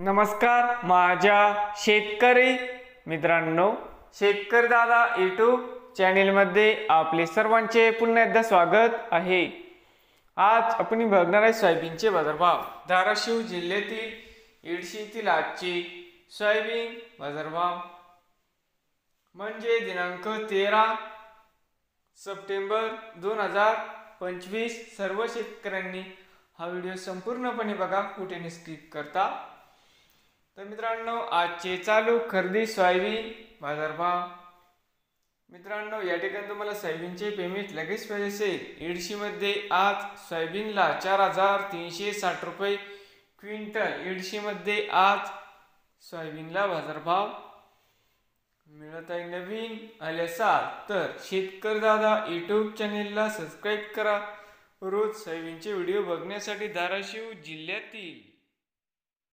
नमस्कार माझ्या शेतकरी मित्रांनो, शेतकरी दादा यूट्यूब चॅनेलमध्ये आपले सर्वांचे पुन्हा एकदा स्वागत आहे। आज आपण बघणार आहे सोयाबीनचे बाजारभाव। धाराशिव जिल्ह्यातील येडशीतील आजचे सोयाबीन बाजारभाव म्हणजे दिनांक 13 सप्टेंबर 2025। सर्व शेतकऱ्यांनी हा व्हिडिओ संपूर्णपणे बघा, कुठे स्किप करता। तर मित्रांनो, आजचे चालू खरेदी सोयाबीन बाजारभाव। मित्रांनो, या ठिकाणी तुम्हाला सोयाबीनचे पेमेंट लगेच पाहिजे असेल, येडशीमध्ये आज सोयाबीनला 4360 रुपये क्विंटल। येडशीमध्ये आज सोयाबीनला बाजारभाव मिळत आहे। नवीन आले असाल तर शेतकरी दादा यूट्यूब चॅनेलला सबस्क्राईब करा, रोज सोयाबीनचे व्हिडिओ बघण्यासाठी। धाराशिव जिल्ह्यातील